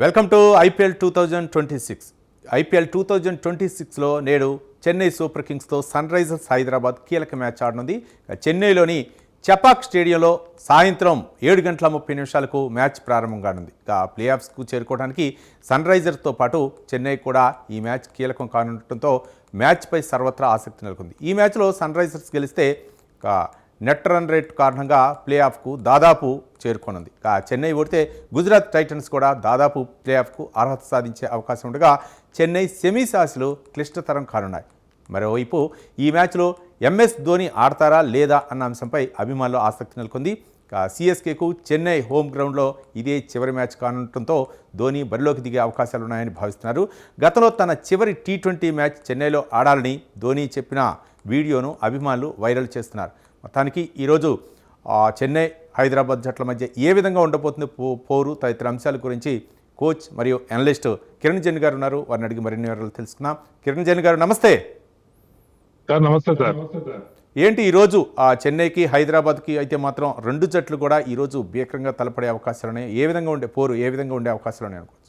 Welcome to IPL 2026. IPL 2026లో నేడు Chennai super కింగ్స్తో సన్ రైజర్స్ హైదరాబాద్ కీలక మ్యాచ్ ఆడనుంది. చెన్నైలోని చపాక్ స్టేడియంలో సాయంత్రం 7:30 మ్యాచ్ ప్రారంభం కానుంది. ప్లే ఆఫ్స్కు చేరుకోవడానికి సన్ రైజర్స్తో పాటు చెన్నై కూడా ఈ మ్యాచ్ కీలకం కానుండటంతో మ్యాచ్పై సర్వత్రా ఆసక్తి నెలకొంది. ఈ మ్యాచ్లో సన్ రైజర్స్ గెలిస్తే నెట్ రన్ రేట్ కారణంగా ప్లే ఆఫ్కు దాదాపు చేరుకోనుంది. చెన్నై ఓడితే గుజరాత్ టైటన్స్ కూడా దాదాపు ప్లే ఆఫ్కు అర్హత సాధించే అవకాశం ఉండగా చెన్నై సెమీస్ ఆశలు క్లిష్టతరం కానున్నాయి. మరోవైపు ఈ మ్యాచ్లో ఎంఎస్ ధోని ఆడతారా లేదా అన్న అంశంపై అభిమానులు ఆసక్తి నెలకొంది. సిఎస్కేకు చెన్నై హోమ్ గ్రౌండ్లో ఇదే చివరి మ్యాచ్ కానుండటంతో ధోని బరిలోకి దిగే అవకాశాలున్నాయని భావిస్తున్నారు. గతంలో తన చివరి T20 మ్యాచ్ చెన్నైలో ఆడాలని ధోని చెప్పిన వీడియోను అభిమానులు వైరల్ చేస్తున్నారు. మొత్తానికి ఈరోజు చెన్నై హైదరాబాద్ జట్ల మధ్య ఏ విధంగా ఉండబోతుంది పోరు తదితర అంశాల గురించి కోచ్ మరియు అనలిస్ట్ కిరణ్ జైన్ గారు ఉన్నారు. వారిని అడిగి మరిన్ని వివరాలు తెలుసుకుందాం. కిరణ్ జైన్ గారు నమస్తే. నమస్తే సార్. ఏంటి ఈరోజు చెన్నైకి హైదరాబాద్కి అయితే మాత్రం రెండు జట్లు కూడా ఈరోజు భీకరంగా తలపడే అవకాశాలు ఉన్నాయి. ఏ విధంగా ఉండే పోరు ఏ విధంగా ఉండే అవకాశాలు ఉన్నాయి అనుకోవచ్చు?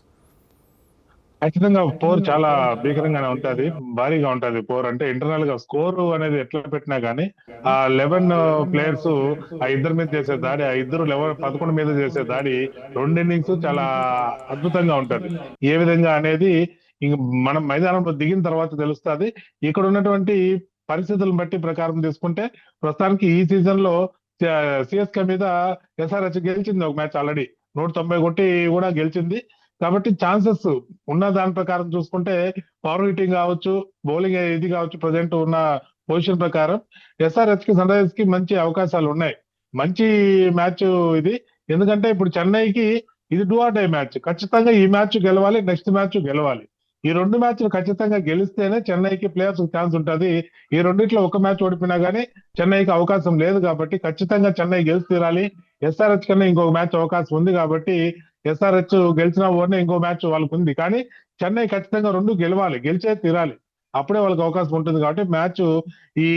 ఖచ్చితంగా పోర్ చాలా భీకరంగానే ఉంటది, భారీగా ఉంటది. పోర్ అంటే ఇంటర్నల్ గా స్కోర్ అనేది ఎట్లా పెట్టినా గానీ ఆ 11 ప్లేయర్స్ ఆ ఇద్దరి మీద చేసే దాడి, ఆ ఇద్దరు 11 మీద చేసే దాడి, రెండు ఇన్నింగ్స్ చాలా అద్భుతంగా ఉంటది. ఏ విధంగా అనేది ఇంక మనం మైదానంలో దిగిన తర్వాత తెలుస్తుంది. ఇక్కడ ఉన్నటువంటి పరిస్థితులను బట్టి ప్రకారం తీసుకుంటే ప్రస్తుతానికి ఈ సీజన్ లో సిఎస్కే మీద ఎస్ఆర్హెచ్ గెలిచింది ఒక మ్యాచ్ ఆల్రెడీ 190 కొట్టి కూడా గెలిచింది. కాబట్టి ఛాన్సెస్ ఉన్న దాని ప్రకారం చూసుకుంటే పవర్ హిట్టింగ్ కావచ్చు, బౌలింగ్ ఇది కావచ్చు, ప్రజెంట్ ఉన్న పొజిషన్ ప్రకారం ఎస్ఆర్హెచ్ కి సన్ రైజర్స్ కి మంచి అవకాశాలు ఉన్నాయి. మంచి మ్యాచ్ ఇది. ఎందుకంటే ఇప్పుడు చెన్నైకి ఇది డూ ఆర్ డై మ్యాచ్. ఖచ్చితంగా ఈ మ్యాచ్ గెలవాలి, నెక్స్ట్ మ్యాచ్ గెలవాలి. ఈ రెండు మ్యాచ్లు ఖచ్చితంగా గెలిస్తేనే చెన్నైకి ప్లే ఆఫ్ ఛాన్స్ ఉంటుంది. ఈ రెండిట్లో ఒక మ్యాచ్ ఓడిపోయినా గానీ చెన్నైకి అవకాశం లేదు. కాబట్టి ఖచ్చితంగా చెన్నై గెలిచి తీరాలి. ఎస్ఆర్హెచ్ కన్నా ఇంకొక మ్యాచ్ అవకాశం ఉంది కాబట్టి ఎస్ఆర్హెచ్ గెలిచినా ఓడినా ఇంకో మ్యాచ్ వాళ్ళకు ఉంది. కానీ చెన్నై ఖచ్చితంగా రెండు గెలవాలి, గెలిచే తీరాలి. అప్పుడే వాళ్ళకి అవకాశం ఉంటుంది. కాబట్టి మ్యాచ్ ఈ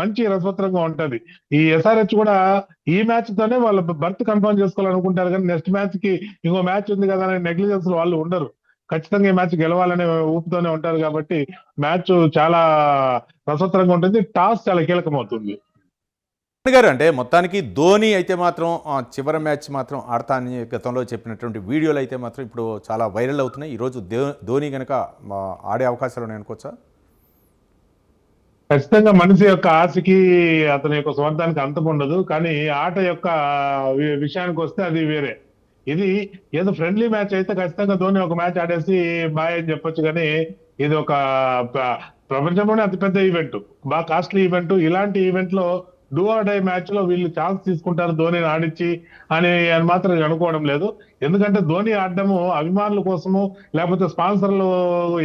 మంచి రసవత్తరంగా ఉంటది. ఈ ఎస్ఆర్హెచ్ కూడా ఈ మ్యాచ్ తోనే వాళ్ళ బర్త్ కన్ఫర్మ్ చేసుకోవాలనుకుంటారు. కానీ నెక్స్ట్ మ్యాచ్ కి ఇంకో మ్యాచ్ ఉంది కదా అనే నెగ్లిజెన్స్ వాళ్ళు ఉండరు. ఖచ్చితంగా ఈ మ్యాచ్ గెలవాలనే ఊపుతోనే ఉంటారు. కాబట్టి మ్యాచ్ చాలా రసవత్తరంగా ఉంటుంది. టాస్ చాలా కీలకం అవుతుంది గారు. అంటే మొత్తానికి ధోని అయితే మాత్రం చివరి మ్యాచ్ మాత్రం ఆడతా అని గతంలో చెప్పినటువంటి వీడియోలు అయితే మాత్రం ఇప్పుడు చాలా వైరల్ అవుతున్నాయి. ఈరోజు ధోని కనుక ఆడే అవకాశాలు ఉన్నాయి అనుకోవచ్చా? ఖచ్చితంగా మనిషి యొక్క ఆశకి అతని యొక్క స్వార్థానికి అంతం ఉండదు. కానీ ఆట యొక్క విషయానికి వస్తే అది వేరే. ఇది ఏదో ఫ్రెండ్లీ మ్యాచ్ అయితే ఖచ్చితంగా ధోని ఒక మ్యాచ్ ఆడేసి బాయ్ అని చెప్పొచ్చు. కానీ ఇది ఒక ప్రపంచంలోనే అతిపెద్ద ఈవెంట్, బాగా కాస్ట్లీ ఈవెంట్. ఇలాంటి ఈవెంట్ లో డూ ఆర్ డై మ్యాచ్ లో వీళ్ళు ఛాన్స్ తీసుకుంటారు ధోనిని ఆడించి అని మాత్రం అనుకోవడం లేదు. ఎందుకంటే ధోని ఆడడము అభిమానుల కోసము లేకపోతే స్పాన్సర్లు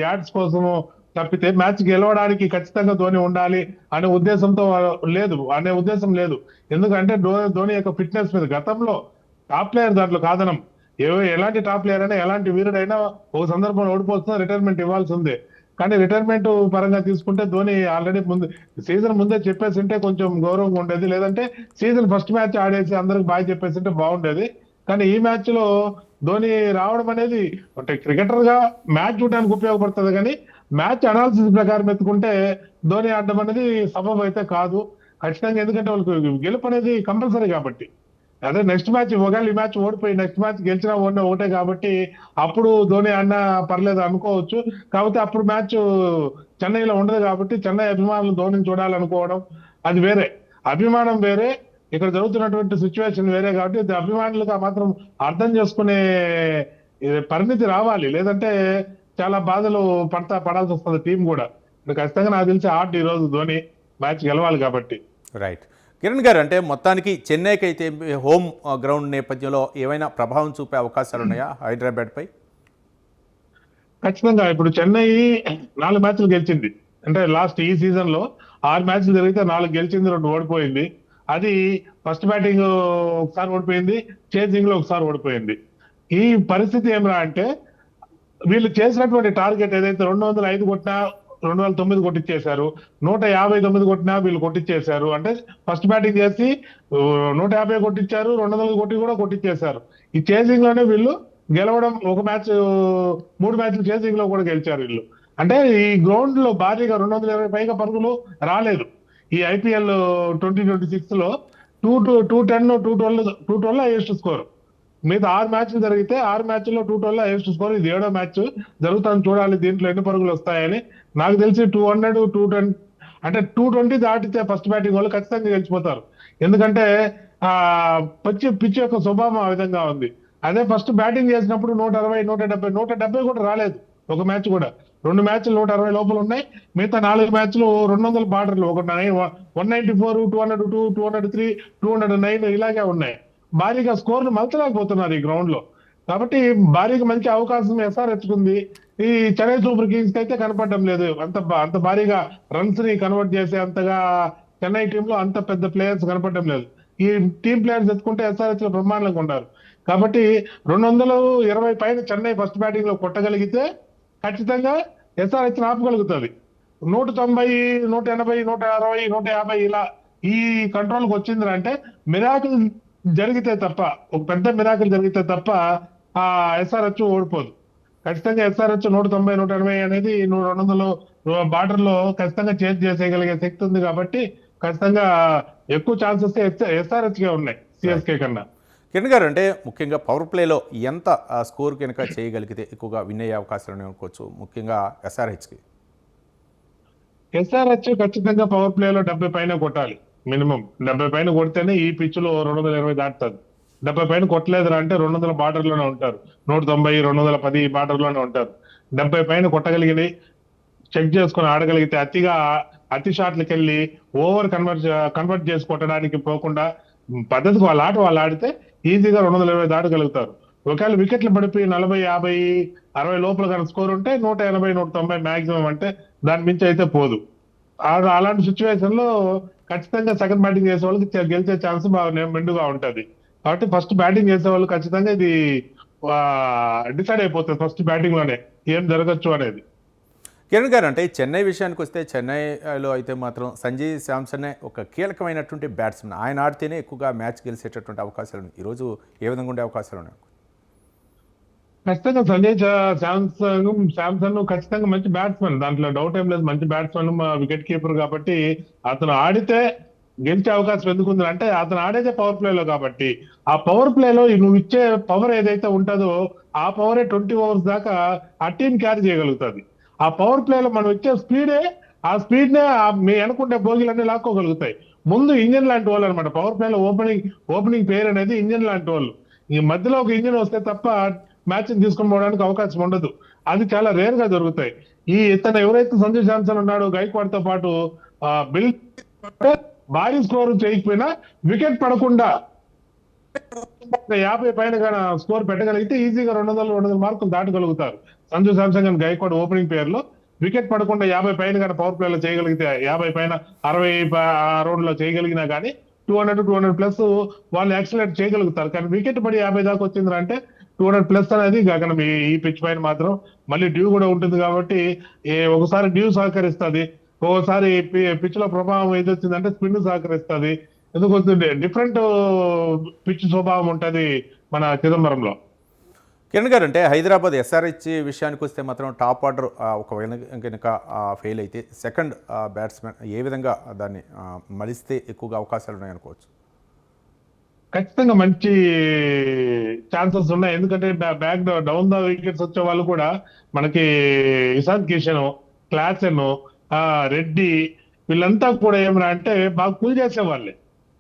యాడ్స్ కోసము తప్పితే మ్యాచ్ గెలవడానికి ఖచ్చితంగా ధోని ఉండాలి అనే ఉద్దేశంతో అనే ఉద్దేశం లేదు. ఎందుకంటే ధోని యొక్క ఫిట్నెస్ మీద గతంలో టాప్ ప్లేయర్, దాంట్లో కాదనం. ఎలాంటి టాప్ ప్లేయర్ అయినా ఎలాంటి వీరుడైనా ఒక సందర్భంలో ఓడిపోతున్నా రిటైర్మెంట్ ఇవ్వాల్సి ఉంది. కానీ రిటైర్మెంట్ పరంగా తీసుకుంటే ధోని ఆల్రెడీ సీజన్ ముందే చెప్పేసి ఉంటే కొంచెం గౌరవంగా ఉండేది. లేదంటే సీజన్ ఫస్ట్ మ్యాచ్ ఆడేసి అందరికి బాగా చెప్పేసి ఉంటే బాగుండేది. కానీ ఈ మ్యాచ్ లో ధోని రావడం అనేది అంటే క్రికెటర్ గా మ్యాచ్ చూడడానికి ఉపయోగపడుతుంది. కానీ మ్యాచ్ అనాలిసిస్ ప్రకారం ఎత్తుకుంటే ధోని ఆడడం అనేది సబబ్ అయితే కాదు ఖచ్చితంగా. ఎందుకంటే వాళ్ళకి గెలుపు అనేది కంపల్సరీ కాబట్టి. అదే నెక్స్ట్ మ్యాచ్ ఒకవేళ ఈ మ్యాచ్ ఓడిపోయి నెక్స్ట్ మ్యాచ్ గెలిచినా ఓడినా ఒకటే కాబట్టి అప్పుడు ధోని ఆడినా పర్లేదు అనుకోవచ్చు. కాబట్టి అప్పుడు మ్యాచ్ చెన్నైలో ఉండదు. కాబట్టి చెన్నై అభిమానులు ధోనిని చూడాలనుకోవడం అది వేరే, అభిమానం వేరే, ఇక్కడ జరుగుతున్నటువంటి సిచ్యువేషన్ వేరే. కాబట్టి అభిమానులుగా మాత్రం అర్థం చేసుకునే పరిణితి రావాలి. లేదంటే చాలా బాధలు పడాల్సి వస్తుంది టీం కూడా. ఖచ్చితంగా నాకు తెలిసి ఆట ఈ రోజు ధోని మ్యాచ్ గెలవాలి కాబట్టి. రైట్ కిరణ్ గారు. అంటే మొత్తానికి చెన్నైకి అయితే హోమ్ గ్రౌండ్ నేపథ్యంలో ఏమైనా ప్రభావం చూపే అవకాశాలు ఉన్నాయా హైదరాబాద్ పై? ఖచ్చితంగా. ఇప్పుడు చెన్నై 4 మ్యాచ్లు గెలిచింది. అంటే లాస్ట్ ఈ సీజన్ లో 6 మ్యాచ్లు జరిగితే 4 గెలిచింది, 2 ఓడిపోయింది. అది ఫస్ట్ బ్యాటింగ్ ఒకసారి ఓడిపోయింది, చేజింగ్ లో ఒకసారి ఓడిపోయింది. ఈ పరిస్థితి ఏమిరా అంటే వీళ్ళు చేసినటువంటి టార్గెట్ ఏదైతే 205 కొట్టినా 209 కొట్టించేశారు, 159 కొట్టినా వీళ్ళు కొట్టించేశారు. అంటే ఫస్ట్ బ్యాటింగ్ చేసి 150 కొట్టించారు, 200 కొట్టి కూడా కొట్టించేశారు. ఈ చేసింగ్ లోనే వీళ్ళు గెలవడం, ఒక మ్యాచ్ 3 మ్యాచ్లు చేసింగ్ లో కూడా గెలిచారు వీళ్ళు. అంటే ఈ గ్రౌండ్ లో భారీగా 220 పైగా పరుగులు రాలేదు ఈ ఐపీఎల్ 2026 లో. 210 212 హైయెస్ట్ స్కోర్. మిగతా 6 మ్యాచ్లు జరిగితే 6 మ్యాచ్ల్లో 212 హైయెస్ట్ స్కోర్. ఇది 7వ మ్యాచ్ జరుగుతుంది, చూడాలి దీంట్లో ఎన్ని పరుగులు వస్తాయని. నాకు తెలిసి 200 210 అంటే 220 దాటితే ఫస్ట్ బ్యాటింగ్ వాళ్ళు ఖచ్చితంగా గెలిచిపోతారు. ఎందుకంటే ఆ పిచ్ యొక్క స్వభావం ఆ విధంగా ఉంది. అదే ఫస్ట్ బ్యాటింగ్ చేసినప్పుడు 160 170 కూడా రాలేదు ఒక మ్యాచ్ కూడా. 2 మ్యాచ్లు 160 లోపల ఉన్నాయి, మిగతా 4 మ్యాచ్లు 200 బార్డర్లు, ఒక 194 202 203 209 ఇలాగే ఉన్నాయి. భారీగా స్కోర్లు మలచలేకపోతున్నారు ఈ గ్రౌండ్ లో. కాబట్టి భారీగా మంచి అవకాశం SRH కుంది. ఈ చెన్నై సూపర్ కింగ్స్ అయితే కనపడడం లేదు. అంత భారీగా రన్స్ ని కన్వర్ట్ చేసే అంతగా చెన్నై టీమ్ లో అంత పెద్ద ప్లేయర్స్ కనపడడం లేదు. ఈ టీమ్ ప్లేయర్స్ ఎత్తుకుంటే SRH లో బ్రహ్మాండంగా ఉన్నారు. కాబట్టి 220 పైన చెన్నై ఫస్ట్ బ్యాటింగ్ లో కొట్టగలిగితే ఖచ్చితంగా SRH ఆపగలుగుతుంది. 190 180 160 150 ఇలా ఈ కంట్రోల్ కి వచ్చిందంటే మిరాకిల్ జరిగితే తప్ప, ఒక పెద్ద మిరాకిల్ జరిగితే తప్ప ఆ SRH ఓడిపోదు. ఖచ్చితంగా SRH 190 180 అనేది 200 బార్డర్ లో ఖచ్చితంగా చేంజ్ చేసేయగలిగే శక్తి ఉంది. కాబట్టి ఖచ్చితంగా ఎక్కువ ఛాన్సెస్ SRH కే ఉన్నాయి CSK కన్నా. కిరణ్ గారు, అంటే ముఖ్యంగా పవర్ ప్లేలో ఎంత స్కోర్ కనుక చేయగలిగితే ఎక్కువగా విన్ అయ్యే అవకాశాలు అనుకోవచ్చు, ముఖ్యంగా SRHకి? SRH ఖచ్చితంగా పవర్ ప్లే లో 70 పైన కొట్టాలి. మినిమం 70 పైన కొడితేనే ఈ పిచ్ లో 220 దాటుతుంది. 70 పైన కొట్టలేదురా అంటే 200 బార్డర్ లోనే ఉంటారు, 190 210 బార్డర్ లోనే ఉంటారు. 70 పైన కొట్టగలిగి చెక్ చేసుకుని ఆడగలిగితే అతి షాట్లకి వెళ్ళి ఓవర్ కన్వర్ట్ చేసి కొట్టడానికి పోకుండా పద్ధతికి వాళ్ళ ఆట వాళ్ళు ఆడితే ఈజీగా 220 దాటగలుగుతారు. ఒకవేళ వికెట్లు పడిపోయి 40 50 60 లోపల కానీ స్కోర్ ఉంటే 180 190 మాక్సిమం, అంటే దాని మించి అయితే పోదు. అలాంటి సిచ్యువేషన్ లో ఖచ్చితంగా సెకండ్ బ్యాటింగ్ చేసే వాళ్ళకి గెలిచే ఛాన్స్ బాగా మెండుగా ఉంటది. కాబట్టి ఫస్ట్ బ్యాటింగ్ చేసే వాళ్ళు ఖచ్చితంగా ఇది డిసైడ్ అయిపోతుంది ఫస్ట్ బ్యాటింగ్ లోనే ఏం జరగచ్చు అనేది. కిరణ్ గారు, అంటే చెన్నై విషయానికి వస్తే చెన్నైలో అయితే మాత్రం సంజయ్ శాంసన్ ఒక కీలకమైనటువంటి బ్యాట్స్మెన్. ఆయన ఆడితేనే ఎక్కువగా మ్యాచ్ గెలిచేటటువంటి అవకాశాలు ఉన్నాయి. ఈరోజు ఏ విధంగా ఉండే అవకాశాలు ఉన్నాయి? ఖచ్చితంగా సంజయ్ శాంసన్ ఖచ్చితంగా మంచి బ్యాట్స్మెన్, దాంట్లో డౌట్ ఏం లేదు. మంచి బ్యాట్స్మెన్, వికెట్ కీపర్. కాబట్టి అతను ఆడితే గెలిచే అవకాశం ఎందుకుంది అంటే అతను ఆడేదే పవర్ ప్లే లో. కాబట్టి ఆ పవర్ ప్లే లో నువ్వు ఇచ్చే పవర్ ఏదైతే ఉంటుందో ఆ పవరే 20 ఓవర్స్ దాకా ఆ టీం క్యారీ చేయగలుగుతుంది. ఆ పవర్ ప్లే లో మనం ఇచ్చే ఆ స్పీడ్ నే మీ అనుకుంటే బోగిలన్నీ లాక్కోగలుగుతాయి. ముందు ఇంజన్ లాంటి వాళ్ళు అనమాట. పవర్ ప్లే లో ఓపెనింగ్ పేరు అనేది ఇంజన్ లాంటి వాళ్ళు. ఈ మధ్యలో ఒక ఇంజన్ వస్తే తప్ప మ్యాచ్ తీసుకొని పోవడానికి అవకాశం ఉండదు. అది చాలా రేర్ గా జరుగుతాయి. ఇతను ఎవరైతే సంజయ్ శాంసన్ ఉన్నాడో గైక్వాడ్ తో పాటు బిల్ భారీ స్కోర్ చేయకపోయినా వికెట్ పడకుండా 50 పైన స్కోర్ పెట్టగలిగితే ఈజీగా 200 మార్కులు దాటగలుగుతారు. సంజు శాంసన్ కానీ గైక్వాడ్ ఓపెనింగ్ పేర్ లో వికెట్ పడకుండా 50 పైన కానీ పవర్ ప్లే లో చేయగలిగితే, 50 పైన 60 అరౌండ్ లో చేయగలిగినా కానీ 200+ వాళ్ళు యాక్సిలేట్ చేయగలుగుతారు. కానీ వికెట్ పడి 50 దాకా వచ్చింది అంటే 200+ అనేది గగనం ఈ పిచ్ పైన మాత్రం. మళ్ళీ డ్యూ కూడా ఉంటుంది కాబట్టి ఒకసారి డ్యూ సహకరిస్తుంది, ఒక్కోసారి పిచ్ లో ప్రభావం ఏది వచ్చిందంటే స్పిన్ సహకరిస్తుంది. ఎందుకు వస్తుంది, డిఫరెంట్ పిచ్ స్వభావం ఉంటది మన చిదంబరంలో. కిరణ్ గారు, అంటే హైదరాబాద్ SRH విషయానికి వస్తే మాత్రం టాప్ ఆర్డర్ ఒకవేళ కనుక ఫెయిల్ అయితే సెకండ్ బ్యాట్స్మెన్ ఏ విధంగా దాన్ని మలిస్తే ఎక్కువగా అవకాశాలు ఉన్నాయనుకోవచ్చు? ఖచ్చితంగా మంచి ఛాన్సెస్ ఉన్నాయి. ఎందుకంటే బ్యాక్ డౌన్ ద వికెట్స్ వచ్చే వాళ్ళు కూడా మనకి ఇషాంత్ కిషన్, క్లాసెన్, రెడ్డి వీళ్ళంతా కూడా ఏమన్నా అంటే బాగా కూల్ చేసేవాళ్ళే.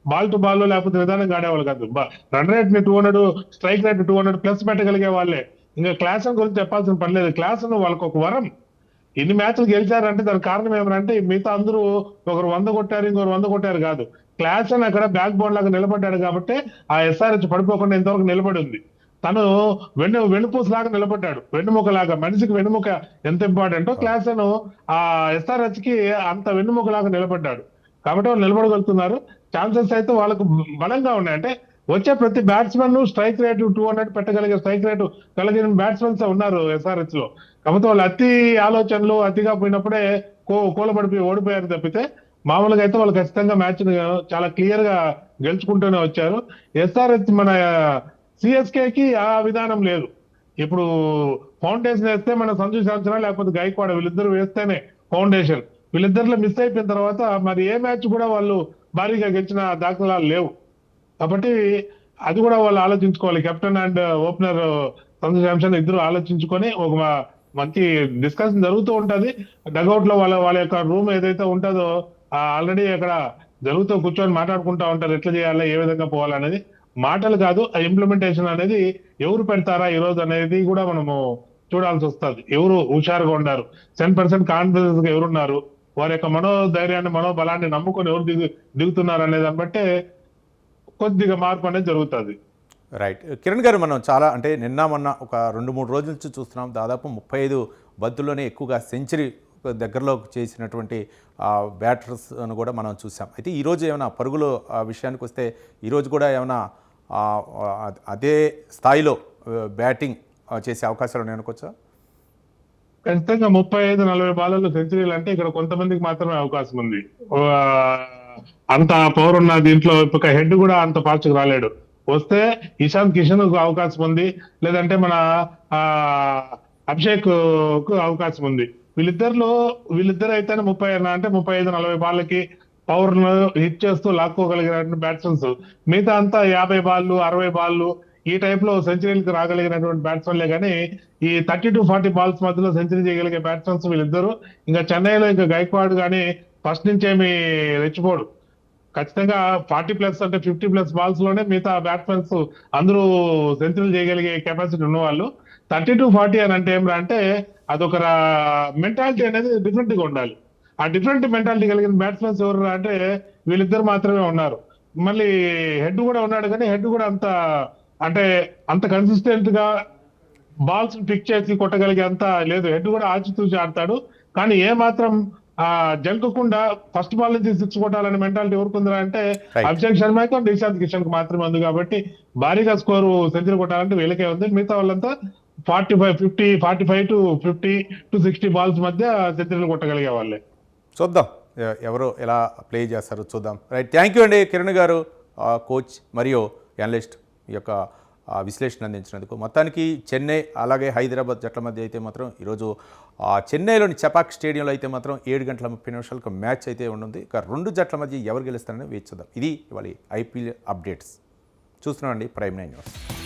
బాల్ టు బాల్ లేకపోతే నిదానంగా ఆడేవాళ్ళు కాదు. రన్ రేట్ ని 200, స్ట్రైక్ రేట్ 200+ పెట్టగలిగే వాళ్ళే. ఇంకా క్లాసెన్ గురించి చెప్పాల్సిన పని లేదు. క్లాసెన్ వాళ్ళకి ఒక వరం. ఇన్ని మ్యాచ్లు గెలిచారంటే దానికి కారణం ఏమనంటే మిగతా అందరూ ఒకరు 100 కొట్టారు, ఇంకొకరు 100 కొట్టారు కాదు. క్లాసెన్ అక్కడ బ్యాక్ బోన్ లాగా నిలబడ్డాడు కాబట్టి ఆ SRH పడిపోకుండా ఇంతవరకు నిలబడి ఉంది. తను వెన్నుపూస లాగా నిలబడ్డాడు, వెన్నుముక లాగా. మనిషికి వెన్నుముక ఎంత ఇంపార్టెంటో క్లాసెన్ ఆ SRH కి అంత వెన్నుముక లాగా నిలబడ్డాడు. కాబట్టి వాళ్ళు నిలబడగలుగుతున్నారు. ఛాన్సెస్ అయితే వాళ్ళకు బలంగా ఉన్నాయి. అంటే వచ్చే ప్రతి బ్యాట్స్మెన్ స్ట్రైక్ రేటు 200 పెట్టగలిగే స్ట్రైక్ రేటు కలిగిన బ్యాట్స్మెన్స్ ఉన్నారు SRH లో. కాకపోతే వాళ్ళు ఆలోచనలు అతిగా పోయినప్పుడే కూలబడిపోయి ఓడిపోయారు తప్పితే మామూలుగా అయితే వాళ్ళు ఖచ్చితంగా మ్యాచ్ చాలా క్లియర్ గా గెలుచుకుంటూనే వచ్చారు. SRH మన CSK కి ఆ విధానం లేదు. ఇప్పుడు ఫౌండేషన్ వేస్తే మన సంజు శాంసన్ లేకపోతే గైక్వాడ్ వీళ్ళిద్దరు వేస్తేనే ఫౌండేషన్, వీళ్ళిద్దరిలో మిస్ అయిపోయిన తర్వాత మరి ఏ మ్యాచ్ కూడా వాళ్ళు భారీగా గెలిచిన దాఖలాలు లేవు. కాబట్టి అది కూడా వాళ్ళు ఆలోచించుకోవాలి. Captain and opener Sanju Samson ఇద్దరు ఆలోచించుకొని ఒక మంచి డిస్కషన్ జరుగుతూ ఉంటది. డగౌట్ లో వాళ్ళ యొక్క రూమ్ ఏదైతే ఉంటుందో ఆల్రెడీ అక్కడ జరుగుతూ కూర్చొని మాట్లాడుకుంటా ఉంటారు ఎట్లా చేయాలి, ఏ విధంగా పోవాలనేది. మాటలు కాదు, ఆ ఇంప్లిమెంటేషన్ అనేది ఎవరు పెడతారా ఈ రోజు అనేది కూడా మనము చూడాల్సి వస్తుంది. ఎవరు హుషారుగా ఉన్నారు, 10% కాన్ఫిడెన్స్ గా ఎవరున్నారు, వారి యొక్క మనోధైర్యాన్ని మనోబలాన్ని నమ్ముకొని ఎవరు దిగుతున్నారు అనే దాన్ని బట్టే కొద్దిగా మార్పు అనేది జరుగుతుంది. రైట్ కిరణ్ గారు, మనం చాలా అంటే నిన్న మొన్న ఒక 2-3 రోజుల నుంచి చూస్తున్నాం. దాదాపు 35 బంతుల్లోనే ఎక్కువగా సెంచరీ దగ్గరలో చేసినటువంటి బ్యాటర్స్ అని కూడా మనం చూసాం. అయితే ఈరోజు ఏమైనా పరుగుల విషయానికి వస్తే ఈరోజు కూడా ఏమైనా అదే స్థాయిలో బ్యాటింగ్ చేసే అవకాశాలు ఉన్నాయి అనుకోవచ్చా? ఖచ్చితంగా 35-40 బాల్లో సెంచరీలు అంటే ఇక్కడ కొంతమందికి మాత్రమే అవకాశం ఉంది. అంత పవర్ ఉన్న దీంట్లో ఒక హెడ్ కూడా అంత ఫాస్ట్గా రాలేడు. వస్తే ఇషాంత్ కిషన్ కు అవకాశం ఉంది, లేదంటే మన అభిషేక్ కు అవకాశం ఉంది. వీళ్ళిద్దరు అయితేనే 35-40 బాళ్ళకి పవర్ హిట్ చేస్తూ లాక్కోగలిగిన బ్యాట్స్మెన్స్. మిగతా అంతా 50 బాళ్ళు 60 బాళ్ళు ఈ టైప్ లో సెంచరీలకు రాగలిగినటువంటి బ్యాట్స్మెన్లే కానీ ఈ 30-40 బాల్స్ మధ్యలో సెంచరీ చేయగలిగే బ్యాట్స్మెన్స్ వీళ్ళిద్దరు. ఇంకా చెన్నైలో ఇంకా గైక్వాడ్ కానీ ఫస్ట్ నుంచి ఏమి రెచ్చిపోడు. ఖచ్చితంగా 40+ అంటే 50+ బాల్స్ లోనే మిగతా బ్యాట్స్మెన్స్ అందరూ సెంచరీలు చేయగలిగే కెపాసిటీ ఉన్నవాళ్ళు. 30-40 అని అంటే ఏమిరా అంటే అదొక మెంటాలిటీ అనేది డిఫరెంట్ గా ఉండాలి. ఆ డిఫరెంట్ మెంటాలిటీ కలిగిన బ్యాట్స్మెన్స్ ఎవరు అంటే వీళ్ళిద్దరు మాత్రమే ఉన్నారు. మళ్ళీ హెడ్ కూడా ఉన్నాడు, కానీ హెడ్ కూడా అంత కన్సిస్టెంట్ గా బాల్స్ పిక్ చేసి కొట్టగలిగే అంత లేదు. హెడ్ కూడా ఆచితూచి ఆడతాడు, కానీ ఏ మాత్రం జంకకుండా ఫస్ట్ బాల్ నుంచి 6 కొట్టాలనే మెంటాలిటీ ఎవరికి ఉందిరా అంటే అభిషేక్ శర్మకి అండ్ ఇషాంత్ కిషన్ కి మాత్రమే ఉంది. కాబట్టి భారీగా స్కోరు సెంచరీ కొట్టాలంటే వీళ్ళకే ఉంది. మిగతా వాళ్ళంతా 45 to 50 to 60 బాల్స్ మధ్య సెంచరీలు కొట్టగలిగే వాళ్ళే. చూద్దాం ఎవరు ఎలా ప్లే చేస్తారో చూద్దాం. రైట్, థ్యాంక్ యూ అండి కిరణ్ గారు, కోచ్ మరియు అనలిస్ట్ ఈ యొక్క విశ్లేషణ అందించినందుకు. మొత్తానికి చెన్నై అలాగే హైదరాబాద్ జట్ల మధ్య అయితే మాత్రం ఈరోజు చెన్నైలోని చపాక్ స్టేడియంలో అయితే మాత్రం 7:30 మ్యాచ్ అయితే ఉంటుంది. ఇక 2 జట్ల మధ్య ఎవరు గెలుస్తారని వేచి చూద్దాం. ఇది ఇవాళ IPL అప్డేట్స్. చూస్తున్నామండి ప్రైమ్ 9 న్యూస్.